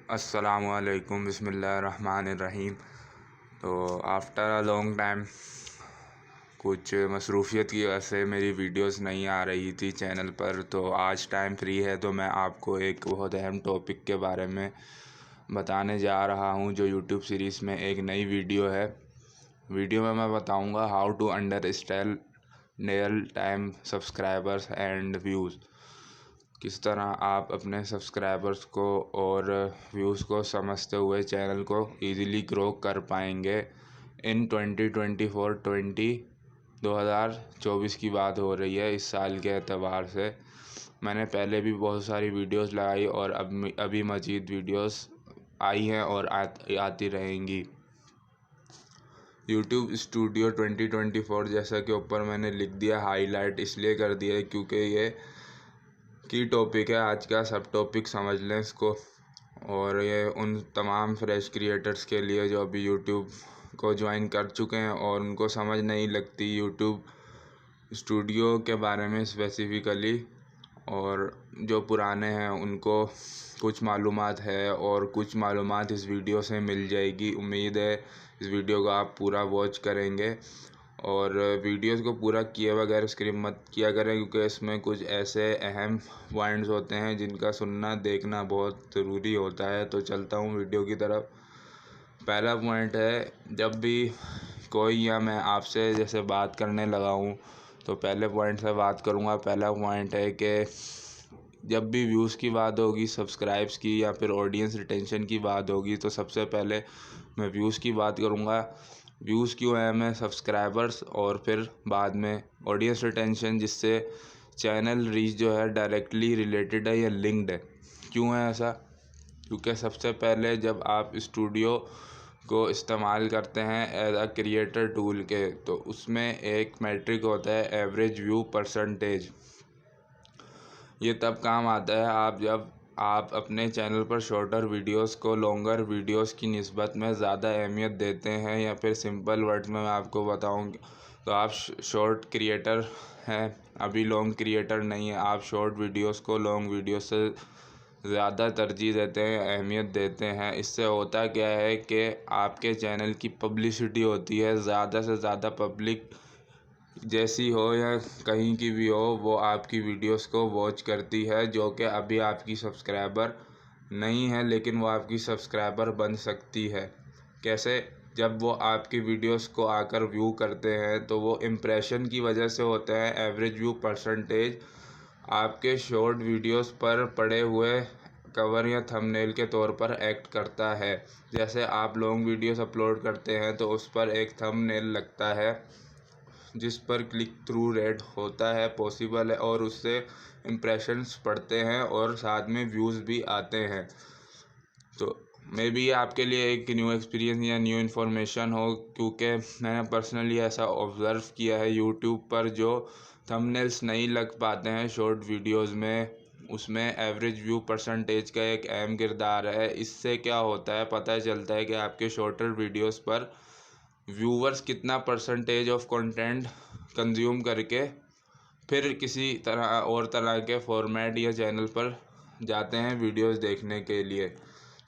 अस्सलामुअलैकुम बिस्मिल्लाहिर्रहमानिर्रहीम। तो आफ्टर अ लॉन्ग टाइम कुछ मसरूफ़ियत की वजह से मेरी वीडियोस नहीं आ रही थी चैनल पर। तो आज टाइम फ्री है तो मैं आपको एक बहुत अहम टॉपिक के बारे में बताने जा रहा हूं, जो यूट्यूब सीरीज़ में एक नई वीडियो है। वीडियो में मैं बताऊंगा how to understand real time subscribers and views. किस तरह आप अपने सब्सक्राइबर्स को और व्यूज़ को समझते हुए चैनल को इजीली ग्रो कर पाएंगे इन 2024 की बात हो रही है। इस साल के एतबार से मैंने पहले भी बहुत सारी वीडियोस लगाई और अभी मज़ीद वीडियोस आई हैं और आती रहेंगी। यूट्यूब स्टूडियो 2024 जैसा कि ऊपर मैंने लिख दिया, हाईलाइट इसलिए कर दिया है क्योंकि ये की टॉपिक है आज का। सब टॉपिक समझ लें इसको। और ये उन तमाम फ्रेश क्रिएटर्स के लिए जो अभी यूट्यूब को ज्वाइन कर चुके हैं और उनको समझ नहीं लगती यूट्यूब स्टूडियो के बारे में स्पेसिफ़िकली, और जो पुराने हैं उनको कुछ मालूमात है और कुछ मालूमात इस वीडियो से मिल जाएगी। उम्मीद है इस वीडियो को आप पूरा वॉच करेंगे और वीडियोस को पूरा किए बगैर स्किप मत किया करें, क्योंकि इसमें कुछ ऐसे अहम पॉइंट्स होते हैं जिनका सुनना देखना बहुत ज़रूरी होता है। तो चलता हूँ वीडियो की तरफ। पहला पॉइंट है, जब भी कोई या मैं आपसे जैसे बात करने लगा हूँ तो पहले पॉइंट से बात करूँगा। पहला पॉइंट है कि जब भी व्यूज़ की बात होगी, सब्सक्राइब्स की या फिर ऑडियंस रिटेंशन की बात होगी, तो सबसे पहले मैं व्यूज़ की बात करूँगा। व्यूज़ क्यों अहम है, सब्सक्राइबर्स और फिर बाद में ऑडियंस रिटेंशन, जिससे चैनल रीच जो है डायरेक्टली रिलेटेड है या लिंक्ड है। क्यों है ऐसा? क्योंकि सबसे पहले जब आप स्टूडियो को इस्तेमाल करते हैं एज अ क्रिएटर टूल के, तो उसमें एक मैट्रिक होता है एवरेज व्यू परसेंटेज। ये तब काम आता है जब आप अपने चैनल पर शॉर्टर वीडियोस को लॉन्गर वीडियोस की निस्बत में ज़्यादा अहमियत देते हैं, या फिर सिंपल वर्ड्स में मैं आपको बताऊं तो आप शॉर्ट क्रिएटर हैं, अभी लॉन्ग क्रिएटर नहीं है। आप शॉर्ट वीडियोस को लॉन्ग वीडियोस से ज़्यादा तरजीह देते हैं, अहमियत देते हैं। इससे होता क्या है कि आपके चैनल की पब्लिसिटी होती है, ज़्यादा से ज़्यादा पब्लिक जैसी हो या कहीं की भी हो, वो आपकी वीडियोस को वॉच करती है, जो कि अभी आपकी सब्सक्राइबर नहीं है लेकिन वो आपकी सब्सक्राइबर बन सकती है। कैसे? जब वो आपकी वीडियोस को आकर व्यू करते हैं तो वो इम्प्रेशन की वजह से होता है। एवरेज व्यू परसेंटेज आपके शॉर्ट वीडियोस पर पड़े हुए कवर या थंबनेल के तौर पर एक्ट करता है। जैसे आप लॉन्ग वीडियोस अपलोड करते हैं तो उस पर एक थंबनेल लगता है जिस पर क्लिक थ्रू रेट होता है पॉसिबल है, और उससे इम्प्रेशंस पड़ते हैं और साथ में व्यूज़ भी आते हैं। तो मे बी आपके लिए एक न्यू एक्सपीरियंस या न्यू इन्फॉर्मेशन हो, क्योंकि मैंने पर्सनली ऐसा ऑब्ज़र्व किया है यूट्यूब पर जो थंबनेल्स नहीं लग पाते हैं शॉर्ट वीडियोस में, उसमें एवरेज व्यू परसेंटेज का एक अहम किरदार है। इससे क्या होता है, पता चलता है कि आपके शॉर्टर वीडियोस पर व्यूवर्स कितना परसेंटेज ऑफ कंटेंट कंज्यूम करके फिर किसी तरह के फॉर्मेट या चैनल पर जाते हैं वीडियोस देखने के लिए।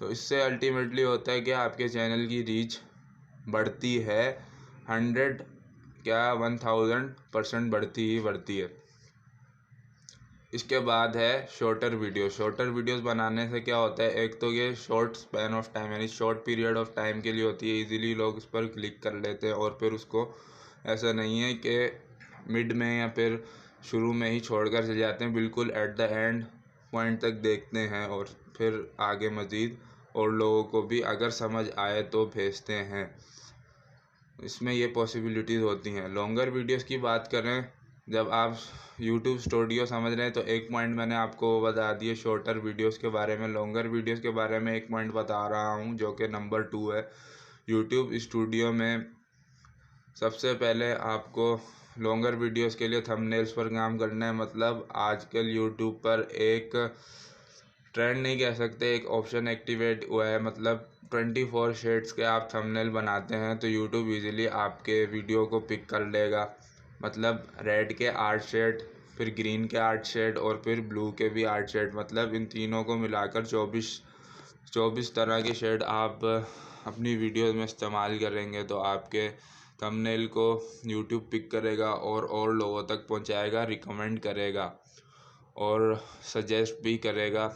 तो इससे अल्टीमेटली होता है कि आपके चैनल की रीच बढ़ती है, 100 क्या 1000% बढ़ती ही बढ़ती है। इसके बाद है शॉर्टर वीडियो। शॉर्टर वीडियोस बनाने से क्या होता है, एक तो ये शॉर्ट स्पैन ऑफ टाइम यानी शॉर्ट पीरियड ऑफ टाइम के लिए होती है, इजीली लोग इस पर क्लिक कर लेते हैं और फिर उसको ऐसा नहीं है कि मिड में या फिर शुरू में ही छोड़कर चले जाते हैं, बिल्कुल एट द एंड पॉइंट तक देखते हैं और फिर आगे मज़ीद और लोगों को भी अगर समझ आए तो भेजते हैं। इसमें ये पॉसिबिलिटीज़ होती हैं। लॉन्गर वीडियोस की बात करें, जब आप यूट्यूब स्टूडियो समझ रहे हैं तो एक पॉइंट मैंने आपको बता दिए शॉर्टर वीडियोस के बारे में। लॉन्गर वीडियोस के बारे में एक पॉइंट बता रहा हूँ जो कि नंबर 2 है। यूट्यूब स्टूडियो में सबसे पहले आपको लॉन्गर वीडियोस के लिए थंबनेल्स पर काम करना है। मतलब आजकल यूट्यूब पर एक ट्रेंड नहीं कह सकते, एक ऑप्शन एक्टिवेट हुआ है। मतलब 24 शेड्स के आप थंबनेल बनाते हैं तो यूट्यूब इजीली आपके वीडियो को पिक कर लेगा। मतलब रेड के 8 शेड, फिर ग्रीन के 8 शेड और फिर ब्लू के भी 8 शेड, मतलब इन तीनों को मिलाकर 24 24 तरह के शेड आप अपनी वीडियोस में इस्तेमाल करेंगे तो आपके थंबनेल को यूट्यूब पिक करेगा और लोगों तक पहुंचाएगा, रिकमेंड करेगा और सजेस्ट भी करेगा।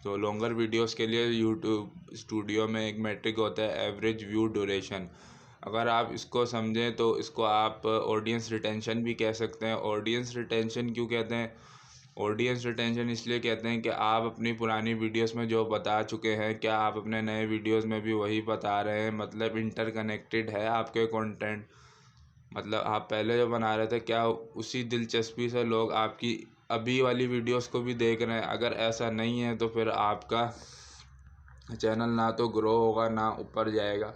तो लॉन्गर वीडियोस के लिए यूट्यूब स्टूडियो में एक मेट्रिक होता है, एवरेज व्यू ड्यूरेशन। अगर आप इसको समझें तो इसको आप ऑडियंस रिटेंशन भी कह सकते हैं। ऑडियंस रिटेंशन क्यों कहते हैं? ऑडियंस रिटेंशन इसलिए कहते हैं कि आप अपनी पुरानी वीडियोस में जो बता चुके हैं, क्या आप अपने नए वीडियोस में भी वही बता रहे हैं? मतलब इंटरकनेक्टेड है आपके कंटेंट। मतलब आप पहले जो बना रहे थे, क्या उसी दिलचस्पी से लोग आपकी अभी वाली वीडियोस को भी देख रहे हैं? अगर ऐसा नहीं है तो फिर आपका चैनल ना तो ग्रो होगा ना ऊपर जाएगा।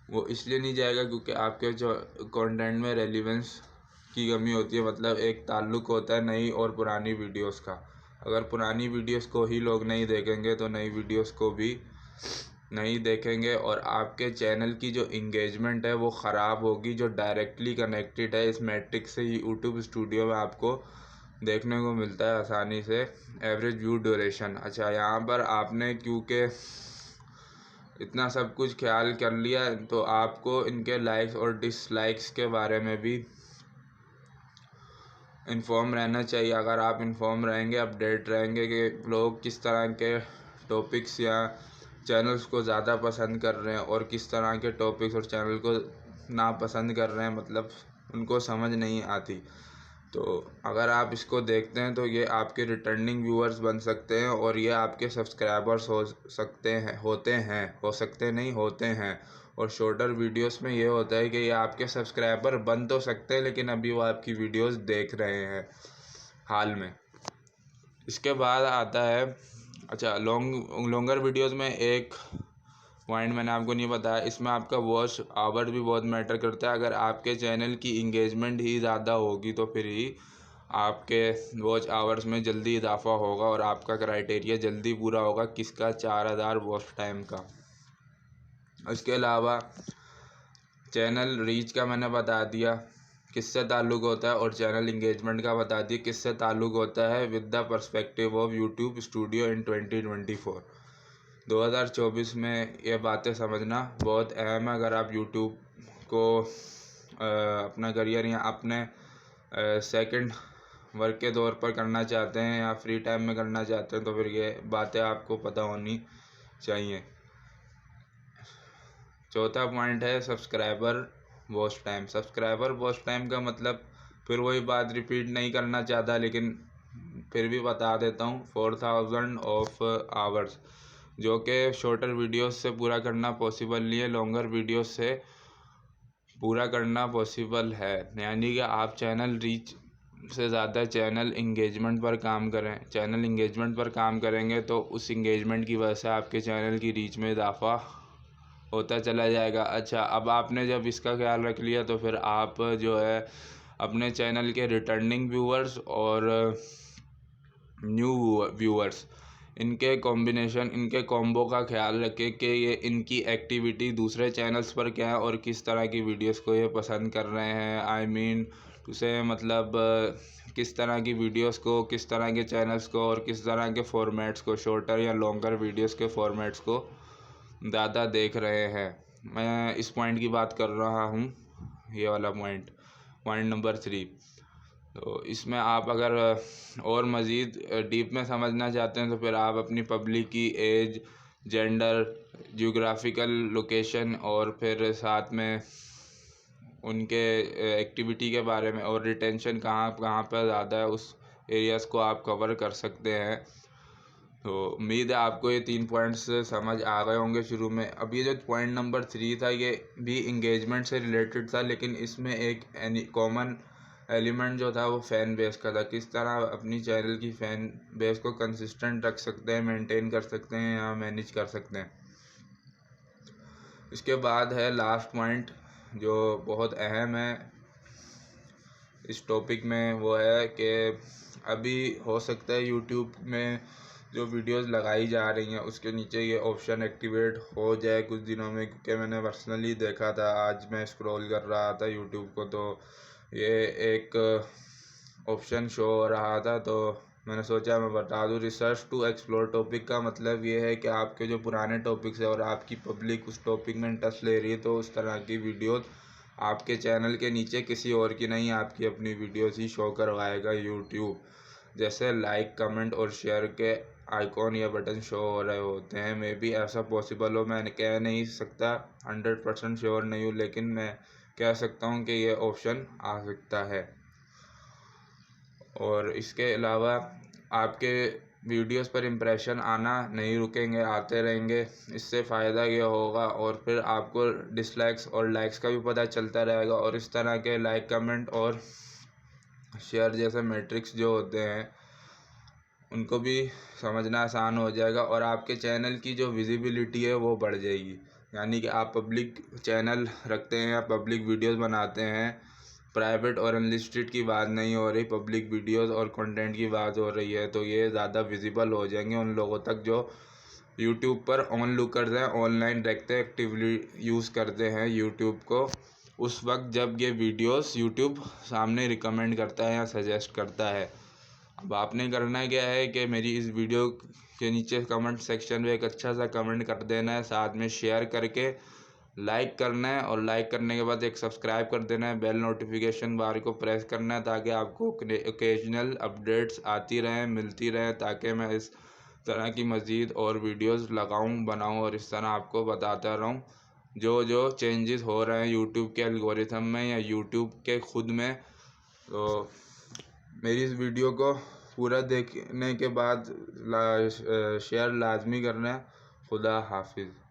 वो इसलिए नहीं जाएगा क्योंकि आपके जो कंटेंट में रेलिवेंस की कमी होती है। मतलब एक ताल्लुक़ होता है नई और पुरानी वीडियोस का। अगर पुरानी वीडियोस को ही लोग नहीं देखेंगे तो नई वीडियोस को भी नहीं देखेंगे और आपके चैनल की जो इंगेजमेंट है वो ख़राब होगी, जो डायरेक्टली कनेक्टेड है इस मैट्रिक्स से। यूट्यूब स्टूडियो में आपको देखने को मिलता है आसानी से एवरेज व्यू ड्यूरेशन। अच्छा, यहाँ पर आपने क्योंकि इतना सब कुछ ख्याल कर लिया तो आपको इनके लाइक्स और डिसलाइक्स के बारे में भी इन्फॉर्म रहना चाहिए। अगर आप इन्फॉर्म रहेंगे, अपडेट रहेंगे कि लोग किस तरह के टॉपिक्स या चैनल्स को ज़्यादा पसंद कर रहे हैं और किस तरह के टॉपिक्स और चैनल को नापसंद कर रहे हैं, मतलब उनको समझ नहीं आती। तो अगर आप इसको देखते हैं तो ये आपके रिटर्निंग व्यूअर्स बन सकते हैं और ये आपके सब्सक्राइबर्स हो सकते हैं, होते हैं, हो सकते नहीं, होते हैं। और शॉर्टर वीडियोस में ये होता है कि ये आपके सब्सक्राइबर बन तो सकते हैं लेकिन अभी वो आपकी वीडियोस देख रहे हैं हाल में। इसके बाद आता है, अच्छा, लॉन्गर वीडियोस में एक पॉइंट मैंने आपको नहीं बताया, इसमें आपका वॉच आवर भी बहुत मैटर करता है। अगर आपके चैनल की इंगेजमेंट ही ज़्यादा होगी तो फिर ही आपके वॉच आवर्स में जल्दी इजाफा होगा और आपका क्राइटेरिया जल्दी पूरा होगा, किसका? 4000 वॉच टाइम का। इसके अलावा चैनल रीच का मैंने बता दिया किससे ताल्लुक़ होता है और चैनल इंगेजमेंट का बता दिया किससे ताल्लुक़ होता है, with the perspective of YouTube Studio in 2024। 2024 में ये बातें समझना बहुत अहम है। अगर आप यूट्यूब को अपना करियर या अपने सेकंड वर्क के तौर पर करना चाहते हैं या फ्री टाइम में करना चाहते हैं तो फिर ये बातें आपको पता होनी चाहिए। चौथा पॉइंट है subscriber watch time. Subscriber watch time का मतलब फिर वही बात रिपीट नहीं करना चाहता लेकिन फिर भी बता देता हूँ, 4000 ऑफ आवर्स, जो कि शॉर्टर वीडियोस से पूरा करना पॉसिबल नहीं है, लॉन्गर वीडियोस से पूरा करना पॉसिबल है। यानी कि आप चैनल रीच से ज़्यादा चैनल इंगेजमेंट पर काम करें। चैनल इंगेजमेंट पर काम करेंगे तो उस इंगेजमेंट की वजह से आपके चैनल की रीच में इजाफा होता चला जाएगा। अच्छा, अब आपने जब इसका ख्याल रख लिया तो फिर आप जो है अपने चैनल के रिटर्निंग व्यूअर्स और न्यू व्यूअर्स, इनके कॉम्बिनेशन, इनके कॉम्बो का ख्याल रखें कि ये इनकी एक्टिविटी दूसरे चैनल्स पर क्या है और किस तरह की वीडियोस को ये पसंद कर रहे हैं। आई मीन टू से, मतलब किस तरह की वीडियोस को, किस तरह के चैनल्स को और किस तरह के फॉर्मेट्स को, शॉर्टर या लॉन्गर वीडियोस के फॉर्मेट्स को ज़्यादा देख रहे हैं। मैं इस पॉइंट की बात कर रहा हूँ, ये वाला पॉइंट नंबर 3। तो इसमें आप अगर और मज़ीद डीप में समझना चाहते हैं तो फिर आप अपनी पब्लिक की एज, जेंडर, जियोग्राफिकल लोकेशन और फिर साथ में उनके एक्टिविटी के बारे में और रिटेंशन कहाँ कहाँ पर ज़्यादा है, उस एरियाज़ को आप कवर कर सकते हैं। तो उम्मीद है आपको ये 3 पॉइंट्स समझ आ गए होंगे शुरू में। अब ये जो पॉइंट नंबर 3 था ये भी इंगेजमेंट से रिलेटेड था लेकिन इसमें एक कॉमन एलिमेंट जो था वो फ़ैन बेस का था। किस तरह अपनी चैनल की फ़ैन बेस को कंसिस्टेंट रख सकते हैं, मेंटेन कर सकते हैं या मैनेज कर सकते हैं। इसके बाद है लास्ट पॉइंट जो बहुत अहम है इस टॉपिक में, वो है कि अभी हो सकता है यूट्यूब में जो वीडियोस लगाई जा रही हैं उसके नीचे ये ऑप्शन एक्टिवेट हो जाए कुछ दिनों में, क्योंकि मैंने पर्सनली देखा था। आज मैं स्क्रॉल कर रहा था यूट्यूब को तो ये एक ऑप्शन शो हो रहा था, तो मैंने सोचा मैं बता दूँ। रिसर्च टू एक्सप्लोर टॉपिक का मतलब ये है कि आपके जो पुराने टॉपिक्स है और आपकी पब्लिक उस टॉपिक में इंटरेस्ट ले रही है, तो उस तरह की वीडियोस आपके चैनल के नीचे किसी और की नहीं, आपकी अपनी वीडियोस ही शो करवाएगा यूट्यूब। जैसे लाइक, कमेंट और शेयर के आइकॉन या बटन शो हो रहे होते हैं। मे बी ऐसा पॉसिबल हो, मैं कह नहीं सकता, 100% श्योर नहीं हूँ, लेकिन मैं कह सकता हूँ कि ये ऑप्शन आ सकता है। और इसके अलावा आपके वीडियोस पर इम्प्रेशन आना नहीं रुकेंगे, आते रहेंगे। इससे फ़ायदा ये होगा, और फिर आपको डिसलाइक्स और लाइक्स का भी पता चलता रहेगा, और इस तरह के लाइक, कमेंट और शेयर जैसे मैट्रिक्स जो होते हैं उनको भी समझना आसान हो जाएगा, और आपके चैनल की जो विजिबिलिटी है वो बढ़ जाएगी। यानी कि आप पब्लिक चैनल रखते हैं या पब्लिक वीडियोस बनाते हैं, प्राइवेट और अनलिस्टेड की बात नहीं हो रही, पब्लिक वीडियोस और कंटेंट की बात हो रही है, तो ये ज़्यादा विजिबल हो जाएंगे उन लोगों तक जो यूट्यूब पर ऑन लुक करते हैं, ऑनलाइन देखते हैं, एक्टिवली यूज़ करते हैं यूट्यूब को, उस वक्त जब ये वीडियोस यूट्यूब सामने रिकमेंड करता है या सजेस्ट करता है। अब आपने करना क्या है कि मेरी इस वीडियो के नीचे कमेंट सेक्शन में एक अच्छा सा कमेंट कर देना है, साथ में शेयर करके लाइक करना है, और लाइक करने के बाद एक सब्सक्राइब कर देना है, बेल नोटिफिकेशन बार को प्रेस करना है, ताकि आपको ओकेजनल अपडेट्स आती रहें, मिलती रहें, ताकि मैं इस तरह की मज़ीद और वीडियोस लगाऊं, बनाऊं, और इस तरह आपको बताता रहूं जो जो चेंजेस हो रहे हैं यूट्यूब के एल्गोरिथम में या यूट्यूब के खुद में। तो मेरी इस वीडियो को पूरा देखने के बाद शेयर लाजमी करना है। खुदा हाफिज़।